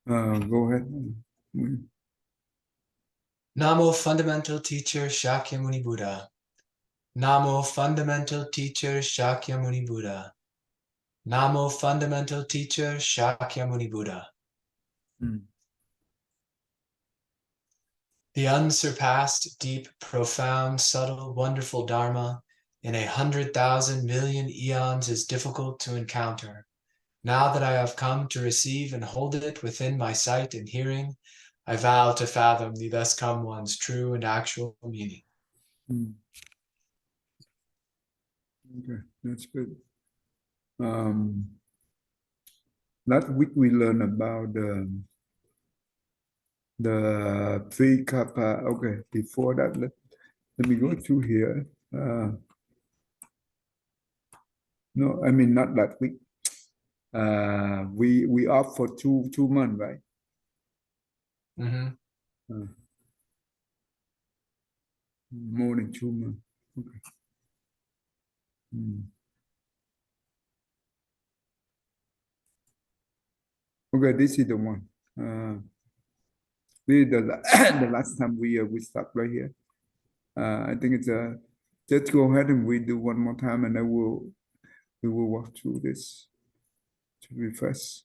Go ahead. Namo Fundamental Teacher Shakyamuni Buddha. Namo Fundamental Teacher Shakyamuni Buddha. Namo Fundamental Teacher Shakyamuni Buddha. Mm. The unsurpassed, deep, profound, subtle, wonderful Dharma in 100,000 million eons is difficult to encounter. Now that I have come to receive and hold it within my sight and hearing, I vow to fathom the thus come one's true and actual meaning. Mm. Okay, that's good. Last week we learned about the three kappa. Okay, before that, let me go through here. No, I mean not that week. We off for 2 months, right? Mm-hmm. More than 2 months. Okay. Mm. Okay, this is the one. This is the last time we stopped right here. I think it's just go ahead and we do one more time, and then we will walk through this to refresh.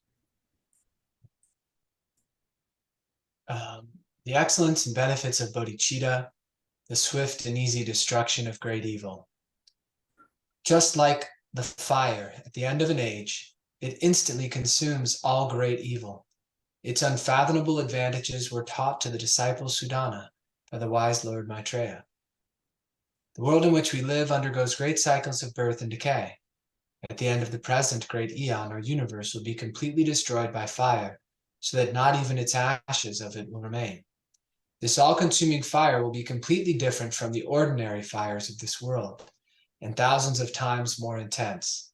The excellence and benefits of bodhicitta, the swift and easy destruction of great evil. Just like the fire at the end of an age, it instantly consumes all great evil. Its unfathomable advantages were taught to the disciple Sudana by the wise Lord Maitreya. The world in which we live undergoes great cycles of birth and decay. At the end of the present great eon, our universe will be completely destroyed by fire, so that not even its ashes of it will remain. This all-consuming fire will be completely different from the ordinary fires of this world, and thousands of times more intense.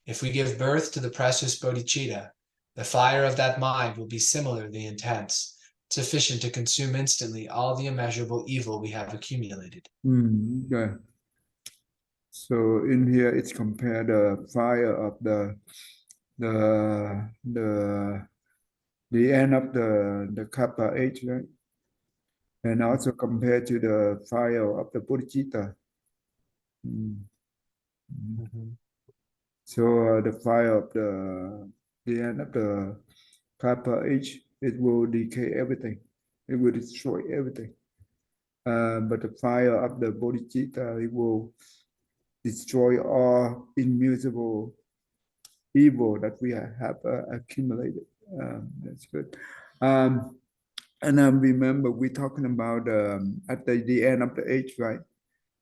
If we give birth to the precious bodhicitta, the fire of that mind will be similarly intense, sufficient to consume instantly all the immeasurable evil we have accumulated. Okay. So in here it's compared the fire of the the the end of the kappa age, right? And also compared to the fire of the bodhicitta. Mm. Mm-hmm. So the fire of the end of the kappa age, it will decay everything. It will destroy everything. But the fire of the bodhicitta, it will destroy all immutable evil that we have accumulated. That's good. And remember, we're talking about at the end of the age, right?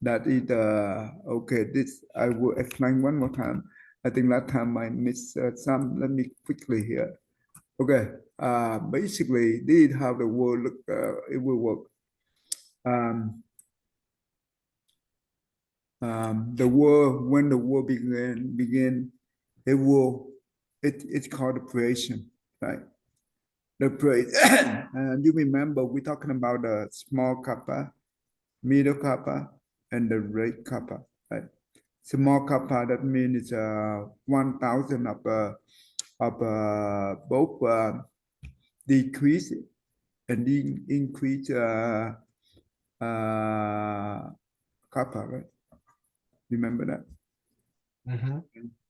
That is okay. This I will explain one more time. I think last time I missed some. Let me quickly here. Okay. Basically, this is how the world look. It will work. The world, when the world begin, it will. It's called the creation, right? The praise. And you remember we're talking about the small kappa, middle kappa, and the great kappa, right? Small kappa, that means it's 1,000 of both decrease and increase kappa, right? Remember that? Mm-hmm.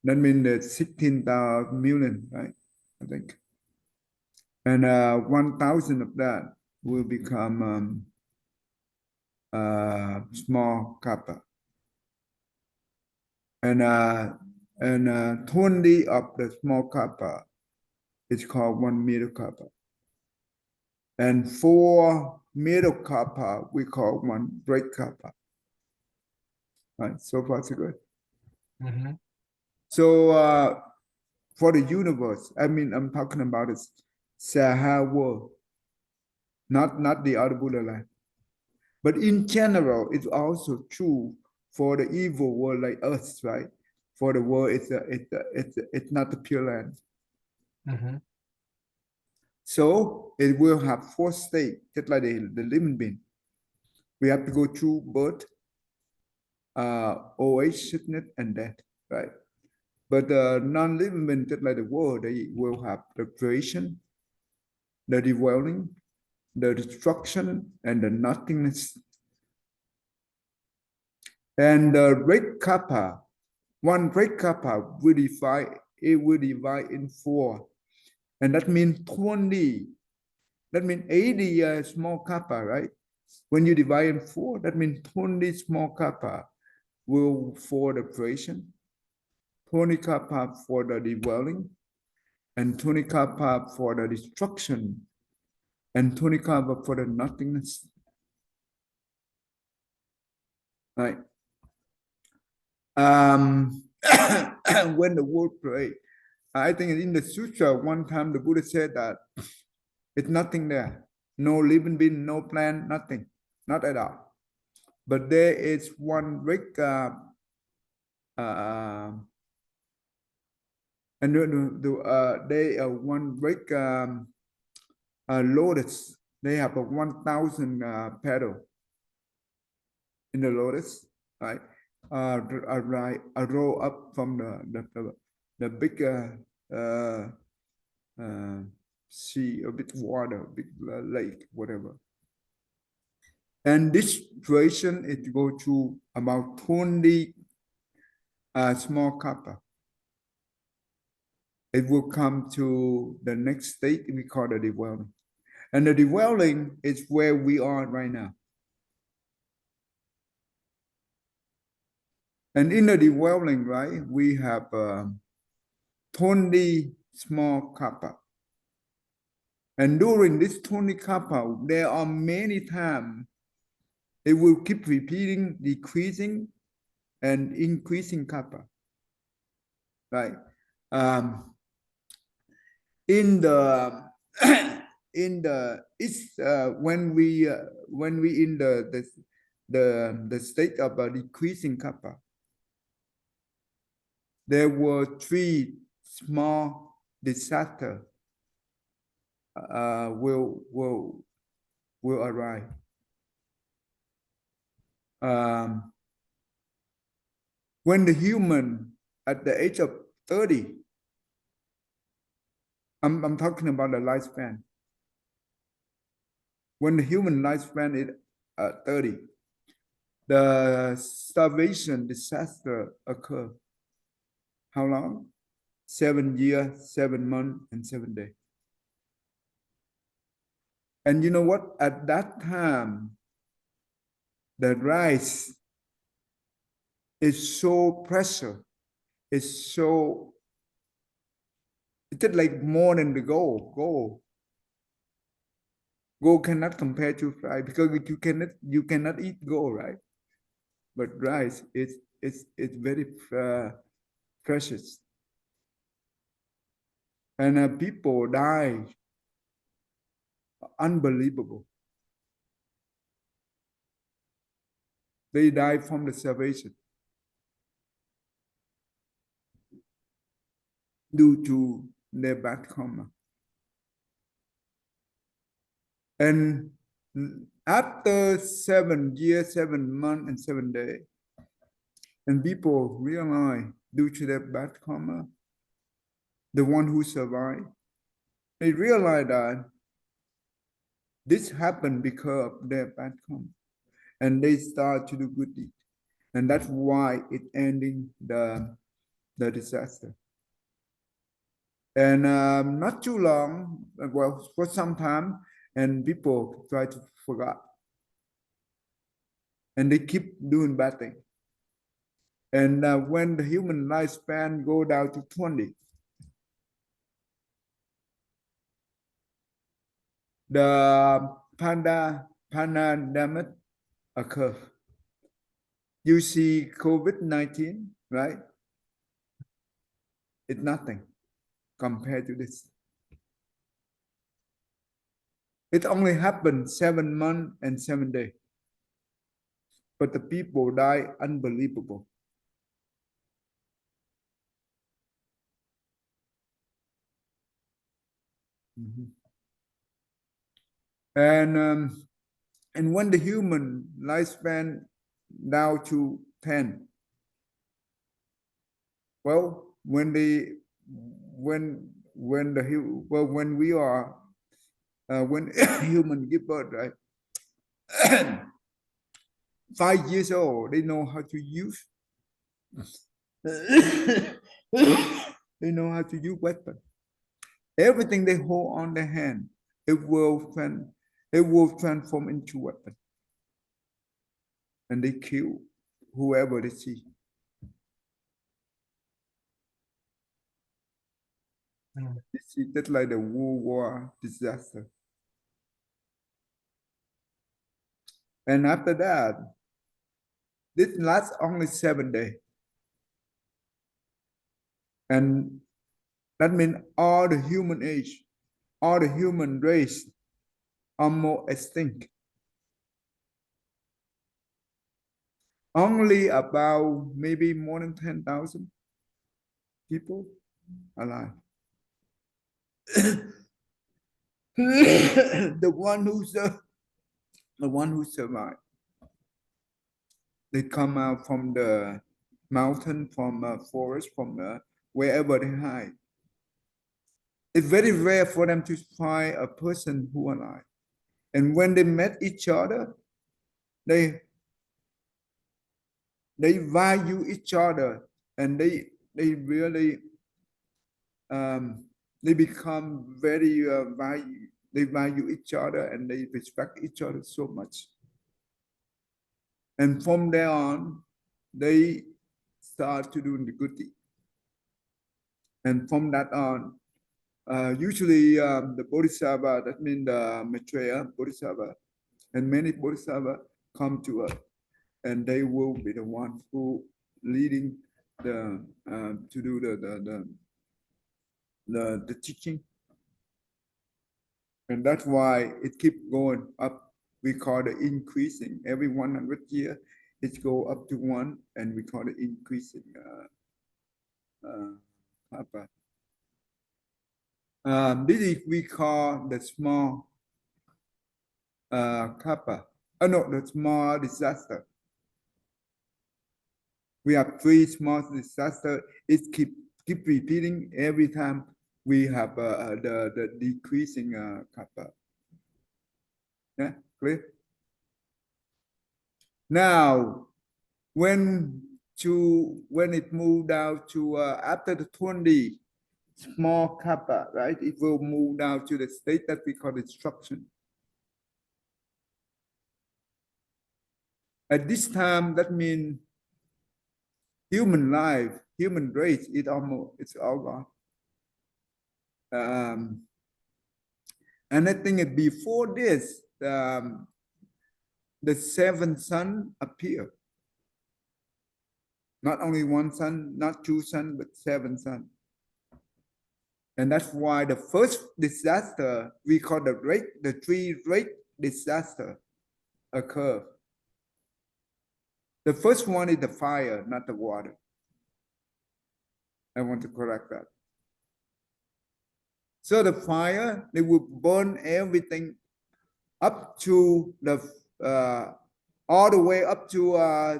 That means the 16,000 million, right? I think. And 1,000 of that will become small kappa. And 20 of the small kappa is called 1 meter kappa. And 4 middle kappa we call 1 great kappa. Right, so far so good. Mm-hmm. So for the universe, I mean, I'm talking about the Saha world, not the other Buddha land. But in general, it's also true for the evil world like us, right? For the world, it's not the pure land. Mm-hmm. So it will have 4 states, just like the living being. We have to go through birth, old age, sickness, and death, right? But the non-living being, just like the world, they will have the creation, the dwelling, the destruction, and the nothingness. And the red kappa, one red kappa will divide in four. And that means 20, that means 80 small kappa, right? When you divide in four, that means 20 small kappa will for the creation, 20 kappa for the dwelling, and 20 kappa for the destruction, and 20 kappa for the nothingness. Right? When the word pray, I think in the sutra, one time the Buddha said that it's nothing there. No living being, no plant, nothing. Not at all. But there is one big they one big lotus. They have a 1,000 petal in the lotus, right? A roll up from the big sea, a big water, big lake, whatever. And this duration it go to about 20 small kappa. It will come to the next state we call the dwelling. And the dwelling is where we are right now. And in the dwelling, right, we have 20 small kappa. And during this 20 kappa, there are many times it will keep repeating, decreasing, and increasing kappa. Right? In the it's when we in the state of decreasing kappa, there were 3 small disasters will arrive. When the human at the age of 30, I'm talking about the lifespan. When the human lifespan is 30, the starvation disaster occur. How long? 7 years, 7 months, and 7 days. And you know what? At that time, the rice is so precious. It's so, it's like more than the gold. Gold cannot compare to rice because you cannot eat gold, right? But rice it's very precious. And people die unbelievable. They die from the starvation due to their bad karma. And after 7 years, 7 months, and 7 days, and people realize due to their bad karma, the one who survived, they realize that this happened because of their bad karma. And they start to do good deeds. And that's why it ending the disaster. And not too long, well, for some time, and people try to forget. And they keep doing bad things. And when the human lifespan go down to 20, the pandemic occur. You see COVID-19, right? It's nothing compared to this. It only happened 7 months and 7 days. But the people die unbelievable. And when the human lifespan down to 10, well, when we are when human give birth, right? 5 years old, they know how to use. They know how to use weapon. Everything they hold on their hand, it will transform into weapon, and they kill whoever they see. Mm. You see, that's like the World War disaster. And after that, this lasts only 7 days. And that means all the human age, all the human race are more extinct. Only about maybe more than 10,000 people alive. the one who survived. They come out from the mountain, from forest, from wherever they hide. It's very rare for them to find a person who alive. And when they met each other, they value each other, and they really they become very they value each other, and they respect each other so much. And from there on, they start to do the good deed. And from that on, usually the Bodhisattva, that means the Maitreya Bodhisattva, and many Bodhisattva come to us, and they will be the one who leading the to do the teaching. And that's why it keeps going up. We call it increasing. Every 100 years, it go up to 1, and we call it increasing. This is we call the small kappa. No, the small disaster. We have 3 small disasters. It keep repeating every time we have the decreasing kappa. Yeah, clear? Now, when it moved down to after the 20 small kappa, right? It will move down to the state that we call destruction. At this time, that means human life, human race, it's all gone. And I think before this, the 7th sun appeared. Not only 1 sun, not 2 sun, but 7 sun. And that's why the first disaster we call the 3 great disaster occur. The first one is the fire, not the water. I want to correct that. So the fire, they will burn everything up to the all the way up to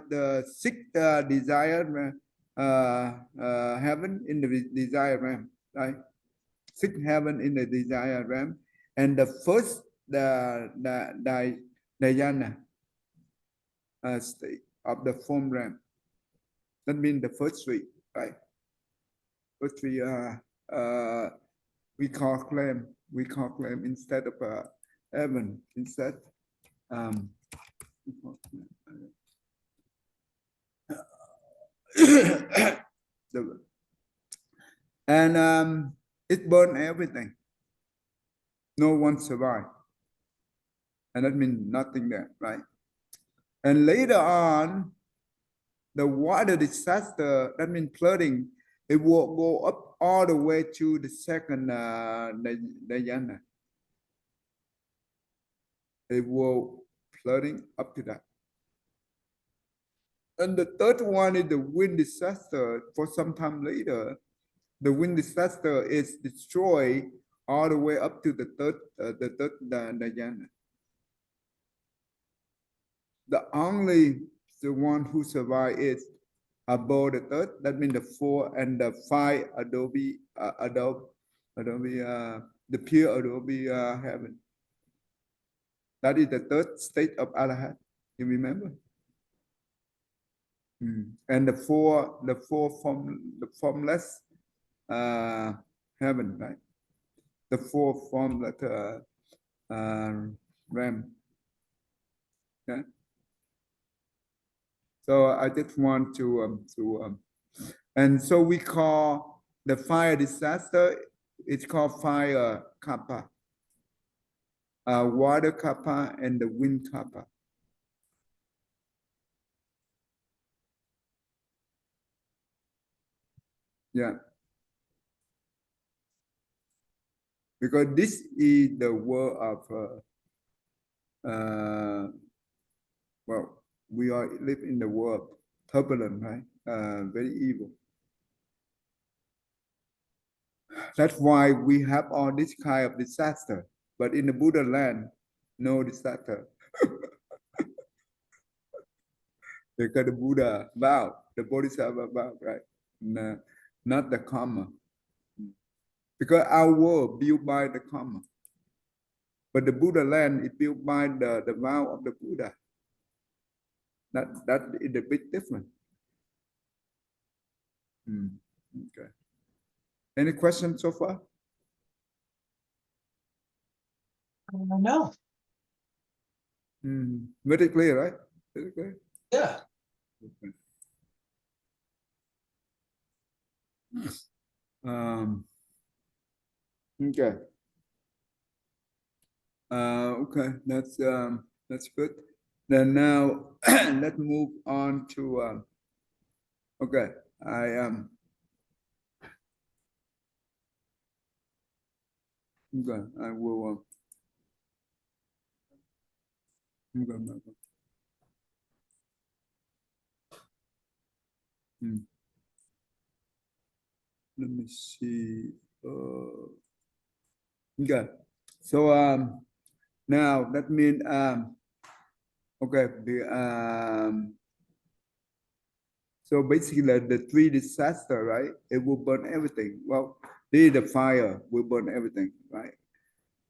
the 6th desire heaven in the desire realm, right? 6th heaven in the desire realm, and the first the dhyana state of the form realm. That means the first 3, right? First 3 we call claim instead of heaven, instead and it burned everything. No one survived, and that means nothing there, right? And later on, the water disaster, that means flooding, it will go up all the way to the 2nd dhyana. It will flooding up to that. And the 3rd one is the wind disaster. For some time later, the wind disaster is destroyed all the way up to the 3rd dhyana. The one who survived is above the 3rd. That means the 4 and the 5 the pure Adobe heaven. That is the third state of Arahant. You remember? And the formless heaven, right? The four formless realm. Yeah. So I just want to and so we call the fire disaster. It's called fire kappa, water kappa, and the wind kappa. Yeah, because this is the world of well, we are live in the world turbulent, right? Very evil. That's why we have all this kind of disaster. But in the Buddha land, no disaster. Because the Buddha vow, the Bodhisattva vow, right? No, not the karma. Because our world built by the karma. But the Buddha land is built by the vow of the Buddha. That is the big difference. Okay. Any questions so far? No. Very clear, right? Very clear. Yeah. Okay. Okay. Okay, that's good. Then now let's move on to okay. Okay, I will okay. Let me see. Okay, so now that means okay, so basically the three disaster, right? It will burn everything. Well, the fire will burn everything, right?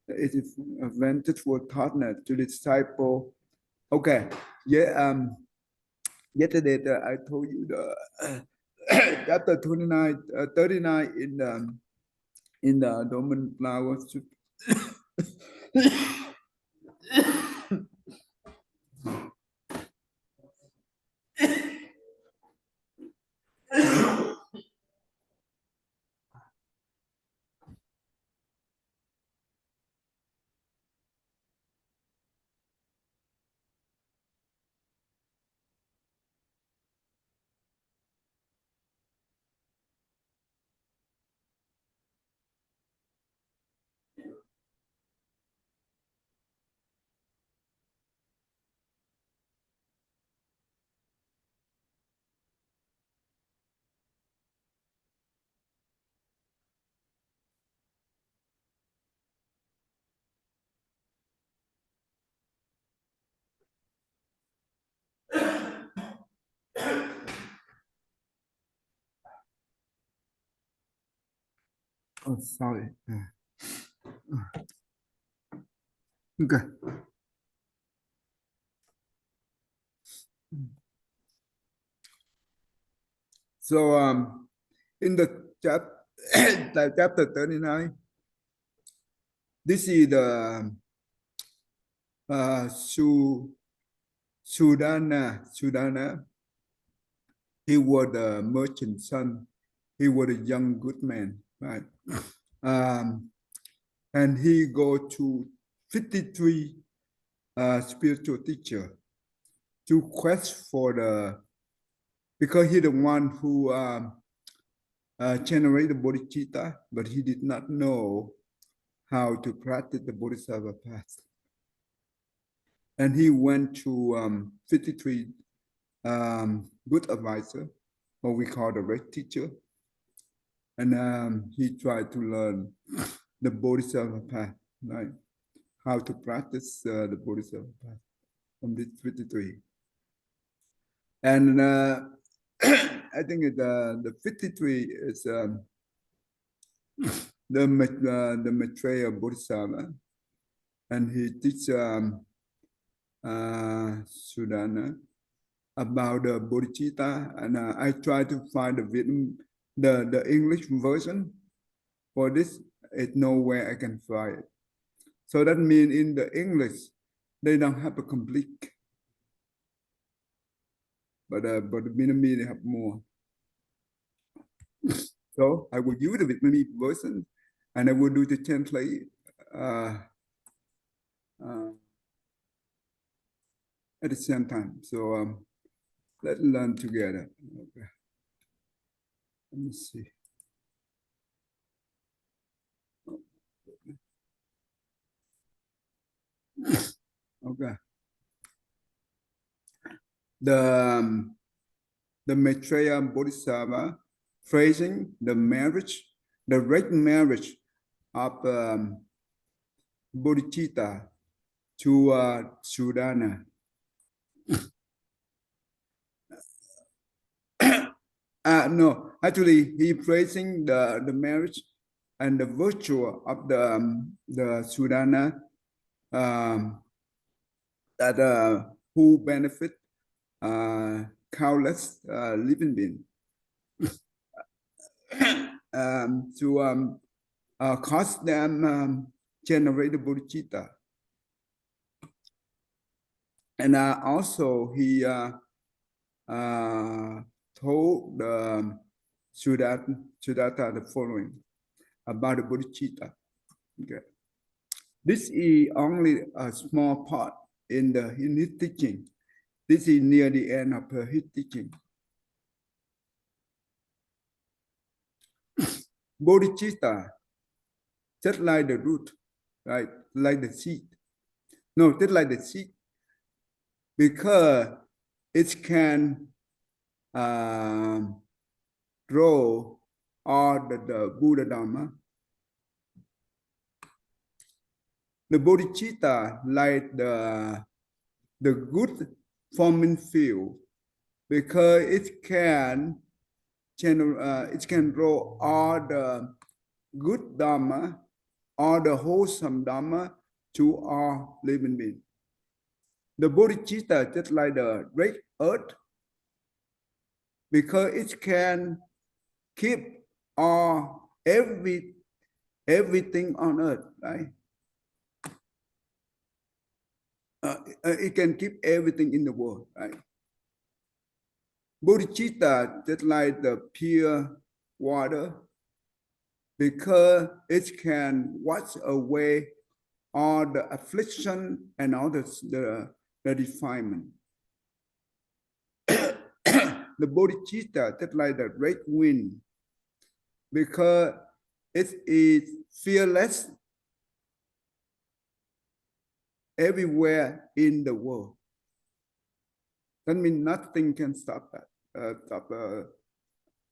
It is advantage for partner to the disciple. Okay, yeah. Yesterday I told you the chapter 29, 39 in the Dominant Flowers. Oh, sorry. Okay. So in the chapter 39, this is the Sudana. He was the merchant son. He was a young good man, right? And he go to 53 spiritual teacher to quest for the, because he the one who generated bodhicitta, but he did not know how to practice the bodhisattva path. And he went to 53 good advisor, what we call the red teacher. And he tried to learn the bodhisattva path, right? How to practice the bodhisattva path from this 53. And I think the 53 is the Maitreya Bodhisattva, and he teach Sudana about the bodhicitta, and I try to find the English version for this. It's nowhere I can find it. So that means in the English they don't have a complete, but the Vietnamese they have more. So I will use the Vietnamese version, and I will do the translate at the same time. So let's learn together. Okay. Let me see. Okay. The Maitreya Bodhisattva phrasing the marriage, the right marriage of Bodhicitta to Sudana. No, actually, he praising the marriage and the virtue of the Sudana that who benefit countless living beings to cause them generate the bodhicitta. And also he told Siddhartha the following about the bodhicitta. Okay. This is only a small part in his teaching. This is near the end of his teaching. Bodhicitta, just like the root, right? Like the seed. No, just like the seed. Because it can grow all the Buddha Dhamma. The bodhicitta like the good forming field, because it can grow all the good Dhamma, all the wholesome Dhamma to all living beings. The bodhicitta just like the red earth, because it can keep everything on earth, right? It can keep everything in the world, right? Bodhicitta just like the pure water, because it can wash away all the affliction and all the defilement. The bodhicitta just like the great wind, because it is fearless everywhere in the world. That means nothing can stop that.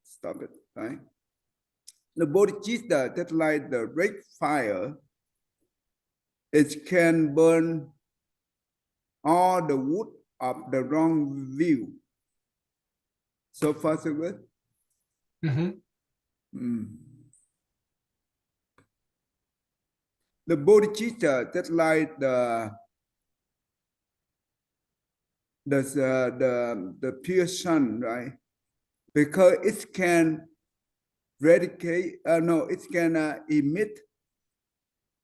Stop it, right? The bodhicitta, just like the red fire, it can burn all the wood of the wrong view. So far, so good. The bodhicitta, just like the pure sun, right? Because it can it can emit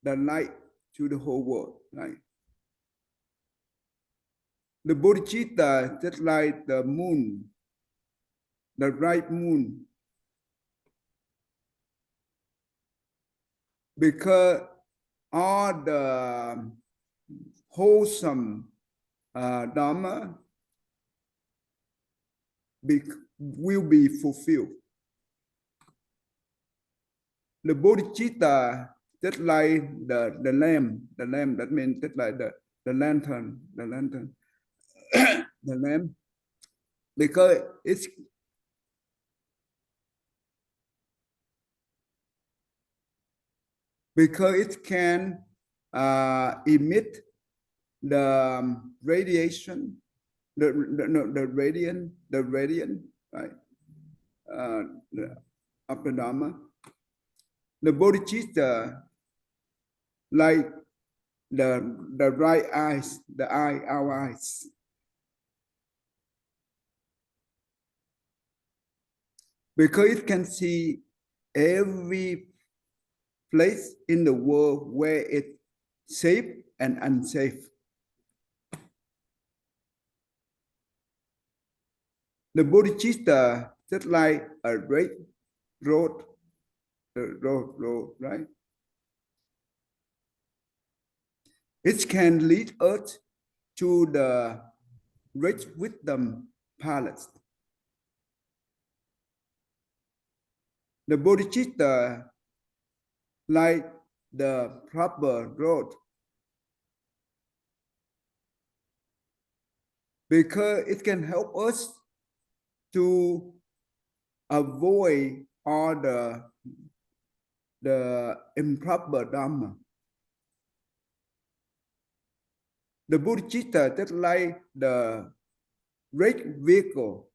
the light to the whole world, right? The bodhicitta, just like the moon, the bright moon, because all the wholesome Dhamma will be fulfilled. The bodhicitta, just like the lamp, that means just like the lantern, the lamp, because it can emit the radiation, the radiant, right, of the Dhamma. The bodhicitta, like the right eyes, our eyes. Because it can see every place in the world where it's safe and unsafe. The bodhicitta just like a red road, right? It can lead us to the rich wisdom palace. The bodhicitta like the proper road because it can help us to avoid all the improper dharma. The bodhicitta just like the red vehicle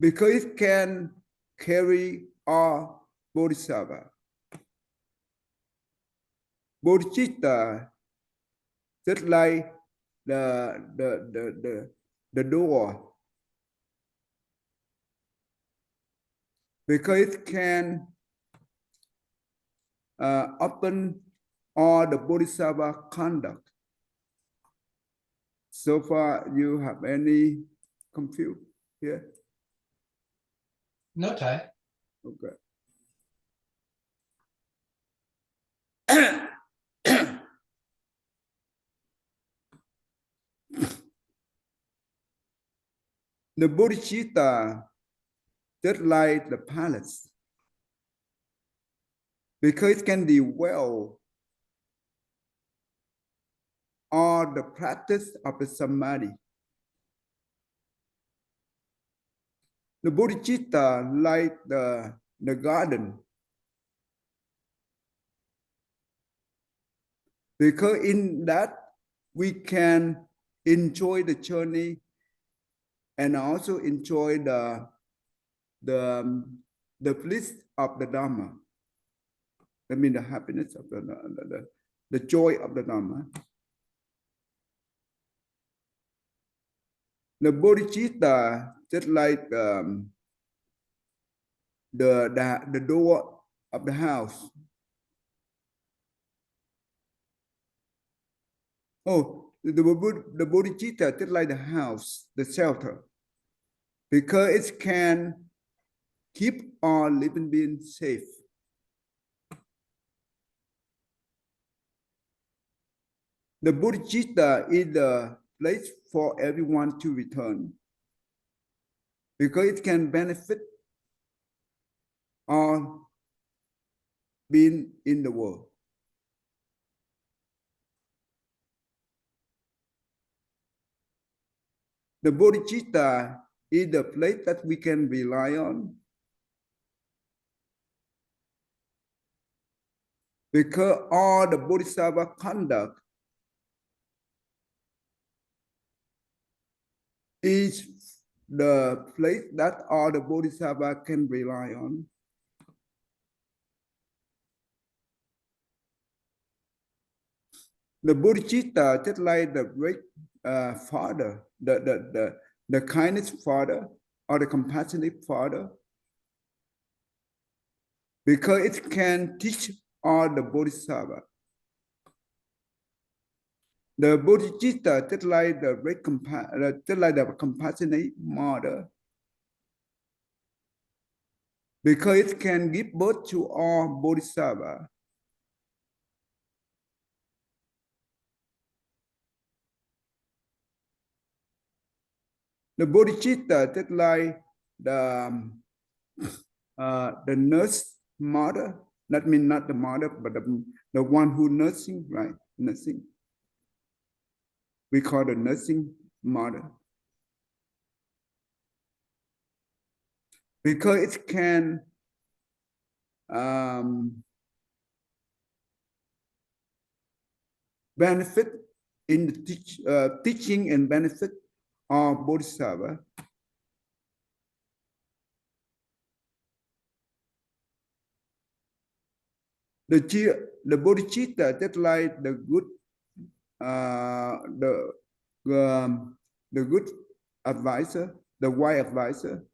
because it can carry all bodhisattva. Bodhicitta just like the door because it can open all the bodhisattva conduct. So far, you have any confused here? No, Thầy. Okay. The bodhicitta just like the palace because it can dwell on the practice of the samadhi. The bodhicitta like the garden because in that we can enjoy the journey and also enjoy the bliss of the Dharma. I mean the happiness of the joy of the Dharma. The bodhicitta just like the door of the house. Oh, the bodhicitta just like the house, the shelter, because it can keep all living beings safe. The bodhicitta is the place for everyone to return because it can benefit all being in the world. The bodhicitta is the place that we can rely on because all the bodhisattva conduct is the place that all the bodhisattva can rely on. The bodhicitta just like the great father, the kindest father or the compassionate father, because it can teach all the bodhisattva. The bodhicitta just like the compassionate mother, because it can give birth to all bodhisattva. The bodhicitta just like the nurse mother. That means not the mother, but the one who nursing, right? Nursing. We call the nursing mother. Because it can benefit in the teaching and benefit of bodhisattva. the bodhicitta, just like the good, the good advisor, the wise advisor,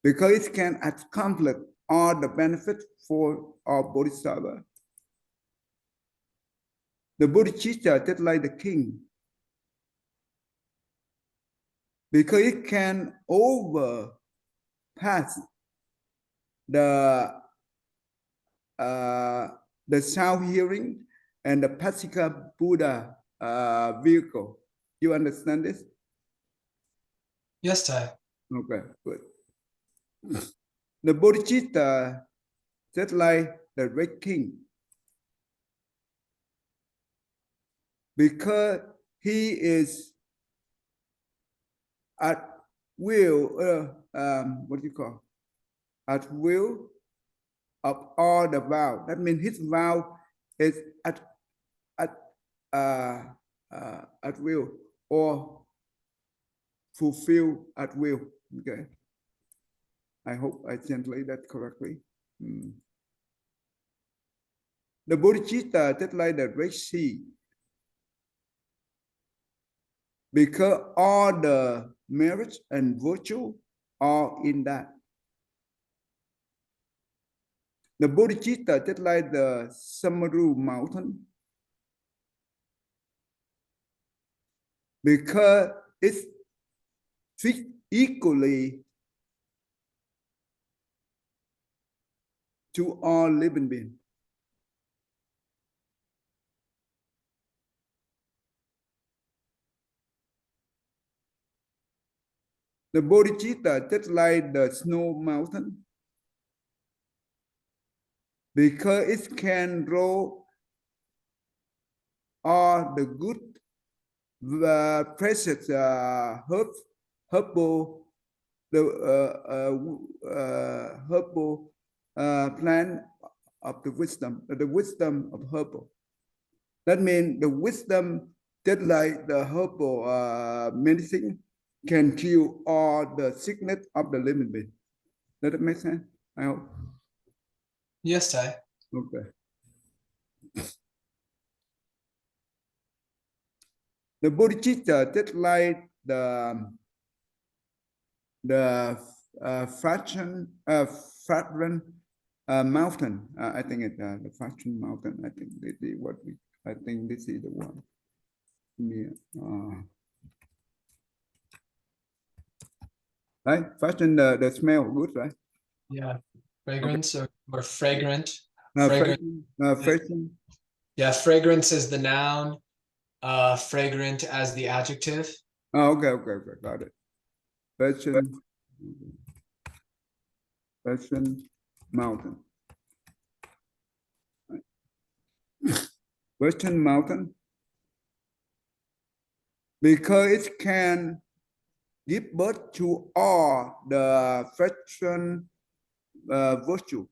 because it can accomplish all the benefits for our bodhisattva. The bodhicitta, just like the king, because it can overpass the sound hearing and the Pasika Buddha vehicle. You understand this? Yes, Thai. Okay, good. The bodhicitta, just like the red king, because he is at will, what do you call? At will of all the vow. That means his vow is at will or fulfill at will. Okay. I hope I translate that correctly. The bodhicitta, just like the Red Sea, because all the merits and virtue are in that. The bodhicitta, just like the Samaru mountain, because it's fit equally to all living beings. The bodhicitta, just like the snow mountain, because it can roll all the good, precious herbal, herbal plant of the wisdom of herbal. That means the wisdom, just like the herbal medicine, can cure all the sickness of the living being. Does that make sense? I hope. Yes, Thai. Okay. The bodhicitta, just like the fragrant mountain. I think it's the fragrant mountain. I think I think this is the one. Yeah. Right? Fragrant, the smell good, right? Yeah. Fragrance or fragrant. Fragrant. Fragrant. Fragrant. Yeah, fragrance is the noun, fragrant as the adjective. Oh, okay, got it. Fragrant mountain. Western mountain, because it can give birth to all the fraction virtue.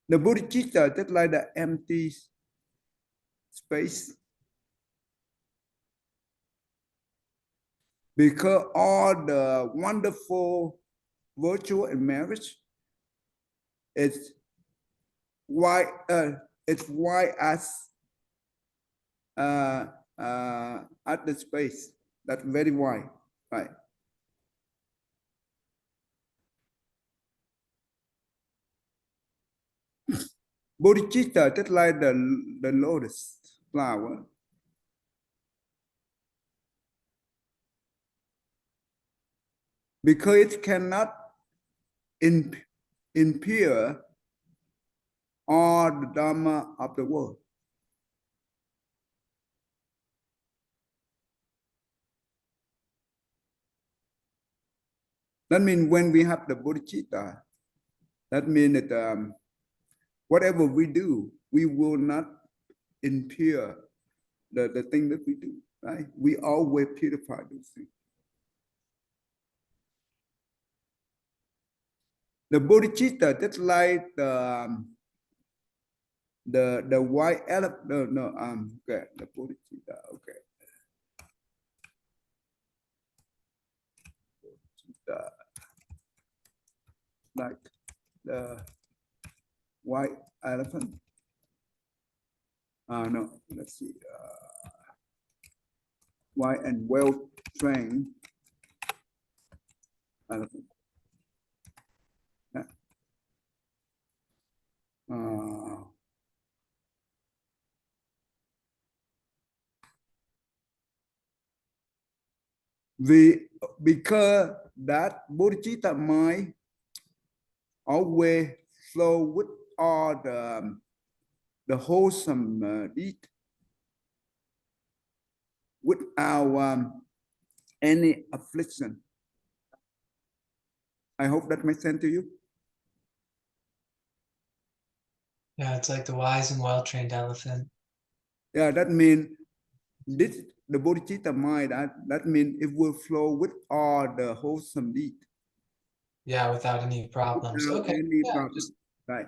The bodhicitta, just like the empty space, because all the wonderful virtue and marriage, it's why as at the space that's very wide, right? Bodhicitta, just like the lotus flower, because it cannot impure all the dharma of the world. That means when we have the bodhicitta, that means that whatever we do, we will not impure the thing that we do, right? We always purify those things. The bodhicitta, that's like the white elephant. Okay, the bodhicitta. Okay, bodhicitta. like the white elephant. No, let's see. White and well-trained elephant. Yeah. Because that bodhicitta mind always flow with all the wholesome deed without any affliction. I hope that makes sense to you. Yeah, it's like the wise and well-trained elephant. Yeah, that means this the bodhicitta mind. That means it will flow with all the wholesome deed Yeah, without any problems. without Okay. any Yeah, problem. Right.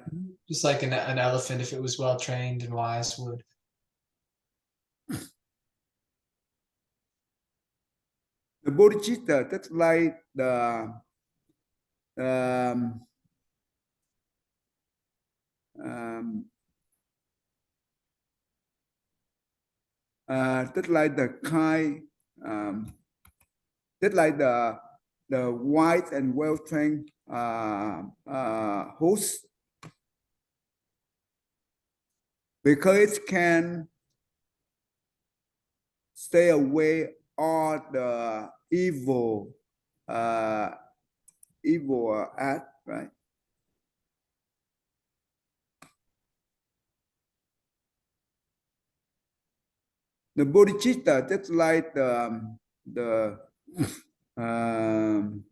just like an elephant, if it was well-trained and wise, would. The bodhicitta, that's like um, um, that's like the kind, that's like the wise and well-trained host, because it can stay away all the uh, evil act, right? The bodhicitta, that's like the um,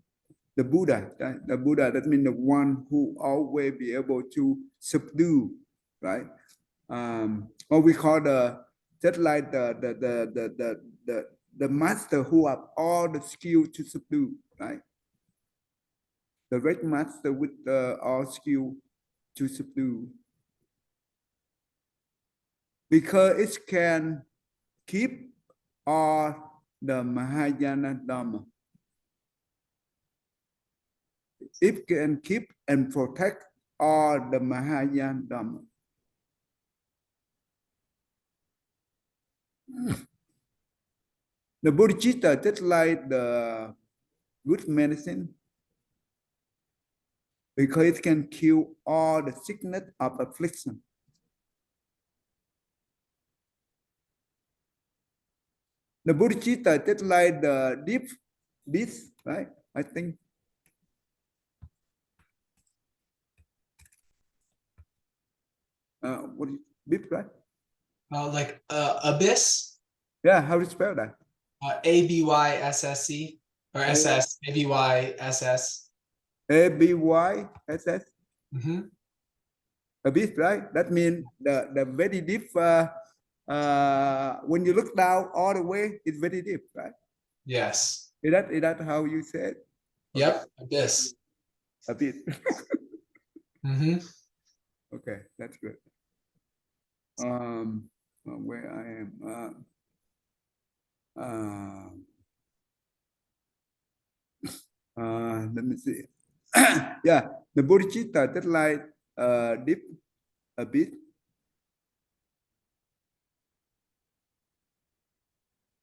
the Buddha, right? The Buddha, that means the one who always be able to subdue, right? What we call just like the master who have all the skill to subdue, right? The great master with all skill to subdue, because it can keep all the Mahayana Dhamma. It can keep and protect all the Mahayana Dhamma. The bodhicitta, just like the good medicine, because it can kill all the sickness of affliction. The bodhicitta, just like the deep beast, right? I think. What is deep, right? Like abyss, Yeah, how do you spell that? ABYSSE or SS, ABYSS. ABYSS, Mm-hmm. abyss, right? That means the very deep. When you look down all the way, it's very deep, right? Yes. Is that how you say it? Okay, Yep. Abyss. a bit. Mm-hmm. Okay, that's good. Where I am. Let me see. Yeah, the bodhicitta, that like deep a bit,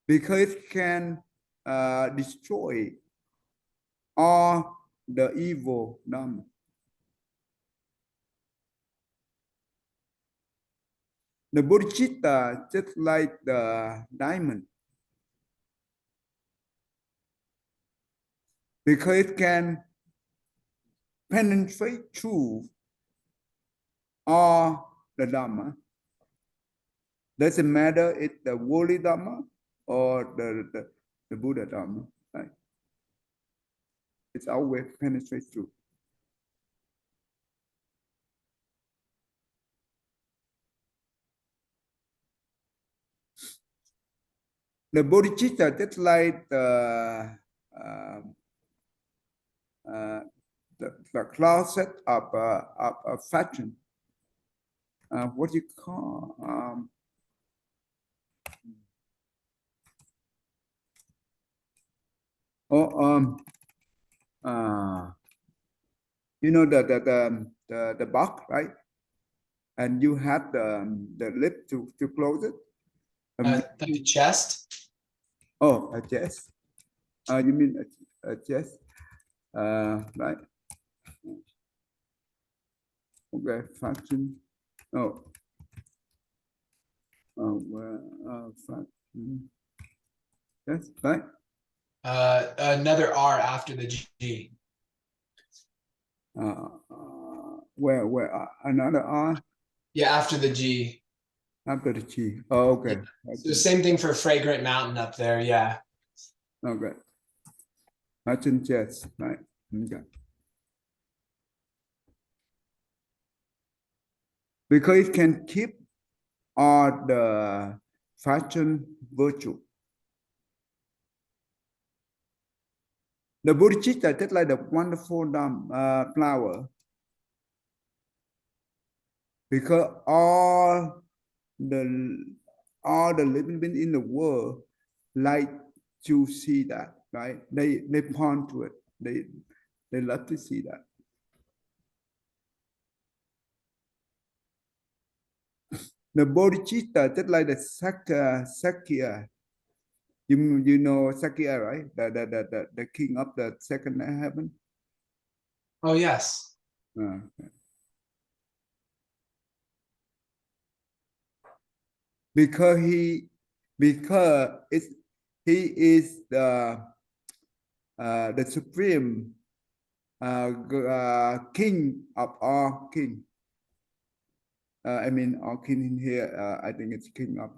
because it can destroy all the evil dhamma. The bodhicitta, just like the diamond, because it can penetrate through all the dhamma. Doesn't matter if the worldly dhamma or the Buddha dhamma, right? It's always penetrate through. The bodhicitta, that's like um, uh, the closet of fashion. What do you call? Oh, You know the box, right? And you have the lip to close it. Like the chest. Oh, a chest. You mean a chest? Right. Okay. Function. Oh. Oh. Function. Yes. Right. Another R after the G. Where another R Yeah, after the G. after the G. Oh, Yeah. okay. So same thing for Fragrant Mountain up there. Yeah. Okay. Function chest. Right. Okay. Because it can keep all the fashion virtue. The bodhicitta just like the wonderful flower, because the all the living beings in the world like to see that, right? They point to it. They love to see that. The bodhicitta just like the Sakya. You know Sakya, right? The king of the second heaven. Oh, yes. Uh, because he is the supreme king of all king. I mean, all king in here. I think it's king of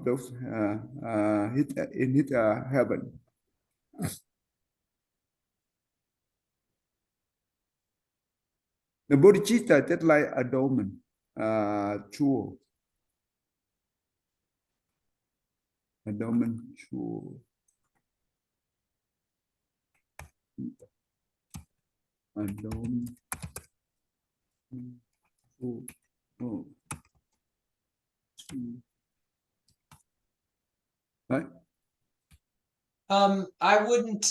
those in his heaven. The bodhicitta just like a diamond, jewel, a diamond jewel, a diamond jewel. Oh, right. I wouldn't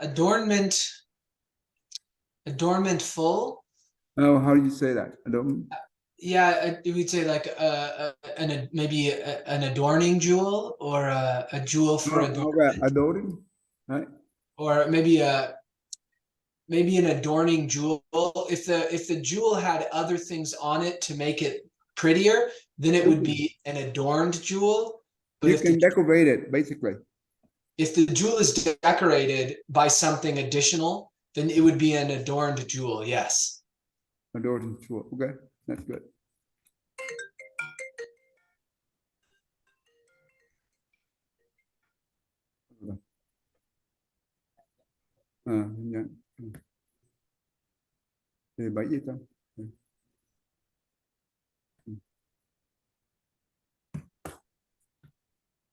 adornment full. Oh, how do you say that? A diamond. Yeah, we'd say like maybe an adorning jewel or a jewel for Oh, okay, adornment, adoring, right? or maybe an adorning jewel. If the jewel had other things on it to make it prettier, then it would be an adorned jewel. But You can decorate it basically. if the jewel is decorated by something additional, then it would be an adorned jewel. Yes. Adoring jewel. Okay, that's good. Yeah. Thì bảy gì ta?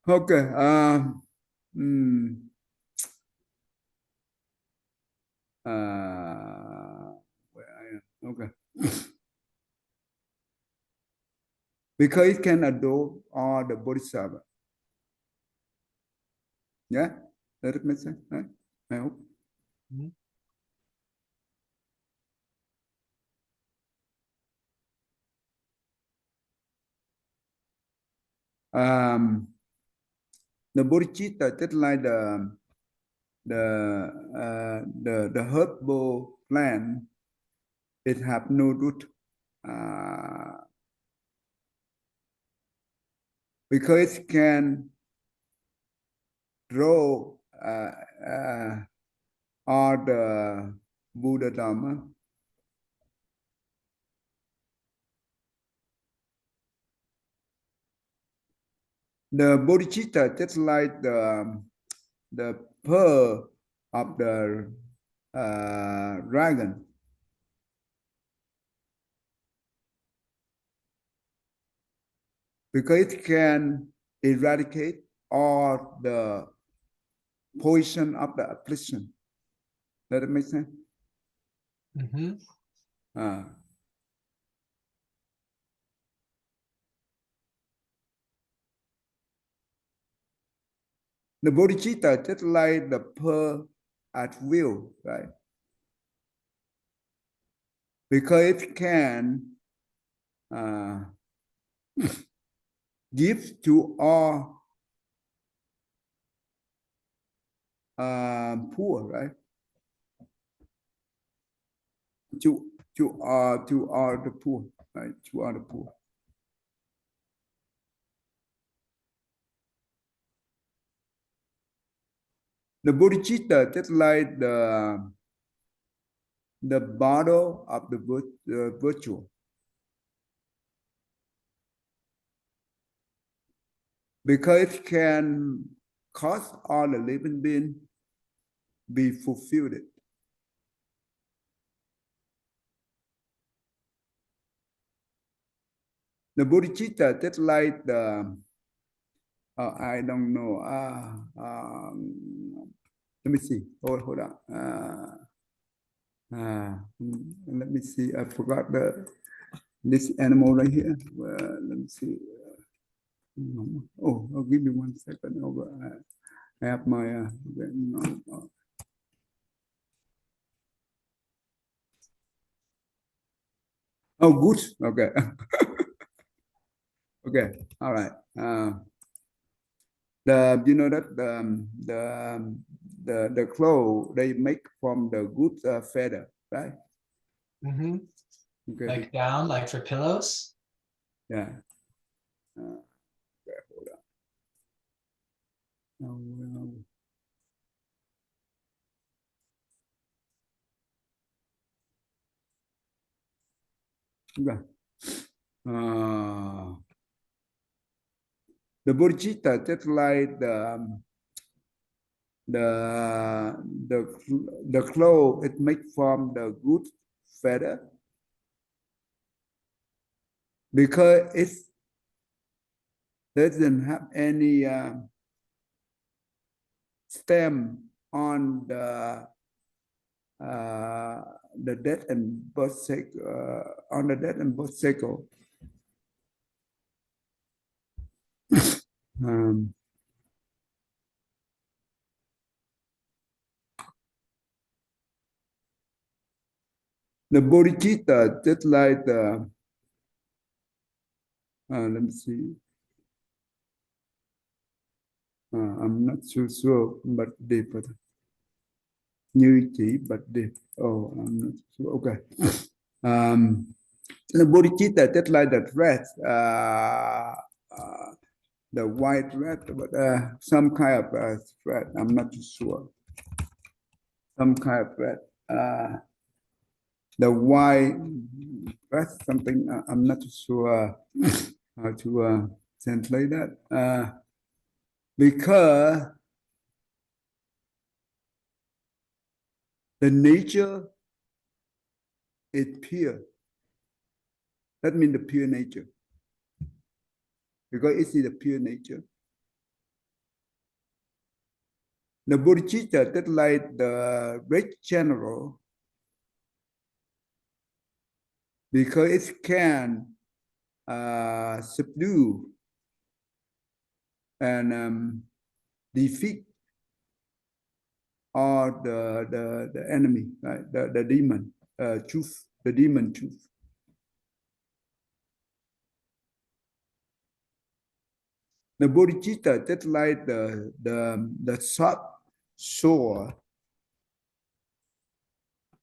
Okay. Hmm. Where I am. Okay. Because it can adore all the bodhisattva. Yeah? Does it make sense? Right? I hope. Mm-hmm. The bodhicitta just like the herbal plant, it have no root. Because it can grow all the Buddha Dhamma. The bodhicitta just like the pearl of the dragon. Because it can eradicate all the poison of the affliction. Does that make sense? Mm-hmm. The bodhicitta just like the pearl at will, right? because it can give to all poor, right? To all the poor, right? To all the poor. The bodhicitta, just like the bottle of the virtue, because it can cause all the living being be fulfilled. The bodhicitta, just like the I don't know. Let me see. Hold on. Let me see. I forgot this animal right here. Let me see. Oh, I'll give you 1 second. Over. I have my. Oh, good. Okay. Okay. All right. You know that the clothes they make from the good feather, right? Mm-hmm. Okay. Like down, like for pillows? Yeah. Okay, hold on. Okay. The bodhicitta, just like the cloth it made from the good feather, because it doesn't have any stem on the death and birth cycle, on the death and birth cycle. Um, the bodhicitta, just like the let me see. I'm not so sure, but deeper. Như chỉ bạch điệp. Oh, I'm not sure. Okay. The bodhicitta, just like the rat, the white rat, but some kind of rat. I'm not too sure. Some kind of rat. The white rat, something. I'm not too sure how to translate that. Because the nature is pure. That means the pure nature. Because it's the pure nature. The bodhicitta, that like the red general, because it can subdue and defeat all the enemy, right? The demon, truth, the demon truth. The bodhicitta, that like the soft shore,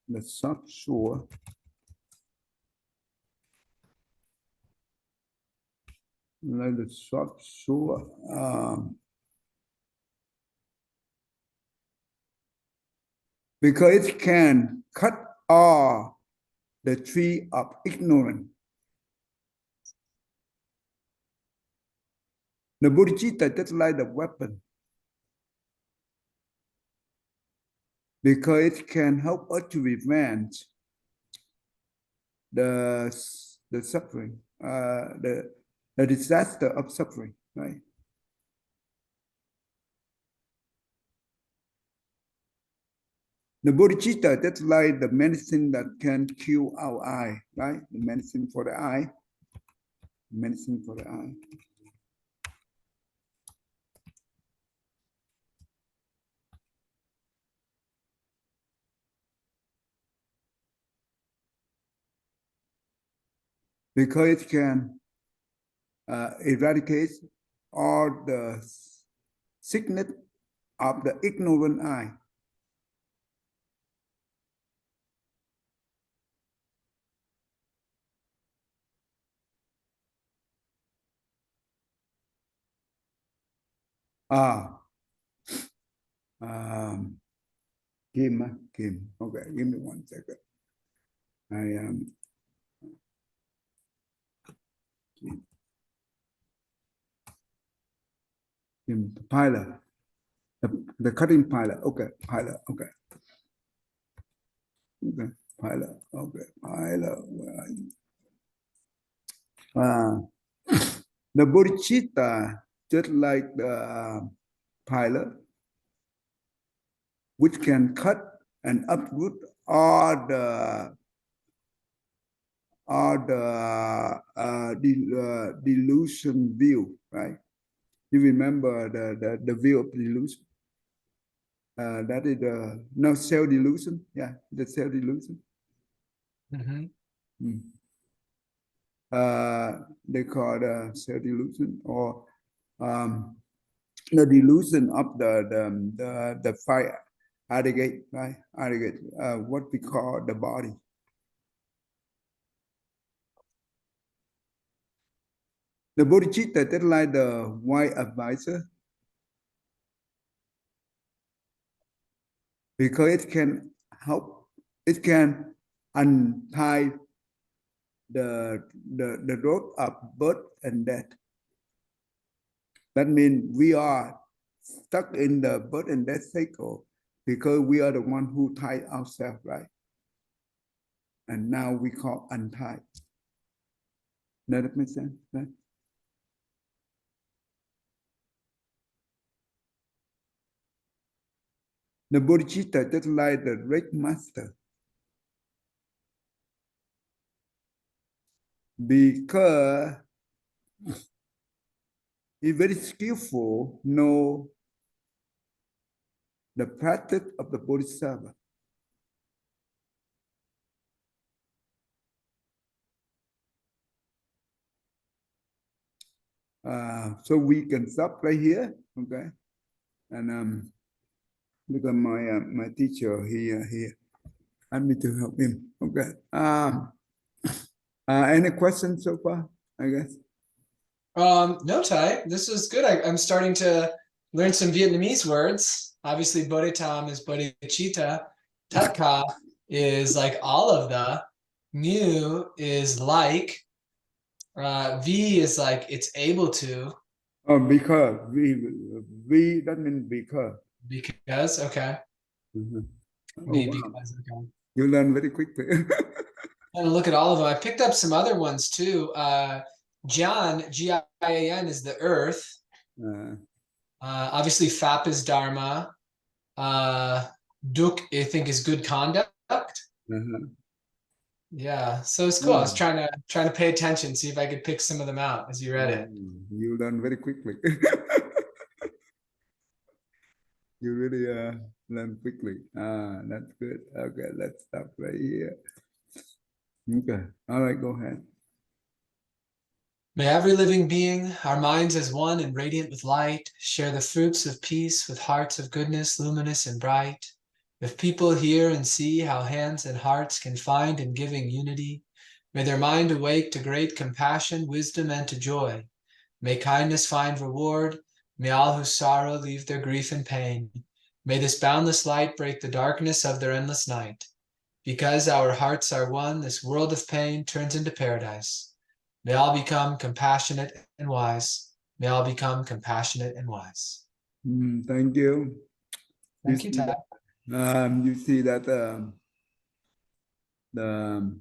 the soft shore, like the soft shore. Because it can cut off the tree of ignorance. The bodhicitta, just like the weapon, because it can help us to prevent the suffering, the disaster of suffering, right? The bodhicitta, that's like the medicine that can cure our eye, right? The medicine for the eye, medicine for the eye. because it can eradicate all the sickness of the ignorant eye. Kim. Okay, give me 1 second. I Kim, pilot, the cutting pilot. Okay, pilot. Okay, pilot. Okay, pilot. Where are you? The bodhicitta, just like the pilot, which can cut and uproot all the delusion view, right? You remember the view of delusion? That is no self-delusion. Yeah, the self-delusion. Mhm. They call it self-delusion or the delusion of the fire aggregate, right? Aggregate, what we call the body. The bodhicitta, that's like the white advisor, because it can help, it can untie the road of birth and death. That means we are stuck in the birth and death cycle because we are the one who tie ourselves, right? And now we call untie. Does that make sense? Right? The bodhicitta just like the great master, because he's very skillful, know the practice of the bodhisattva. So we can stop right here, okay? And because my teacher he asked me to help him, okay? Any questions so far? I guess. No, Ty, this is good. I'm starting to learn some Vietnamese words. Obviously, Bodhitam is Bodhicitta. Tatka is like all of the. Mu is like. V is like it's able to. Oh, because we that means because. Because, okay. Oh, V wow. because, okay. You learn very quickly. I'm gonna look at all of them. I picked up some other ones too. Jian, G-I-A-N is the earth. Obviously, Fap is Dharma. Duk, I think, is good conduct. Yeah, so it's cool. I was trying to pay attention, see if I could pick some of them out as you read it. You learn very quickly. You really learn quickly. That's good. Okay, let's stop right here. Okay, all right, go ahead. May every living being, our minds as one and radiant with light, share the fruits of peace with hearts of goodness, luminous and bright. If people hear and see how hands and hearts can find in giving unity, may their mind awake to great compassion, wisdom, and to joy. May kindness find reward. May all who sorrow leave their grief and pain. May this boundless light break the darkness of their endless night. Because our hearts are one, this world of pain turns into paradise. May all become compassionate and wise. May all become compassionate and wise. Thank you. Thank you, Ty. You see that the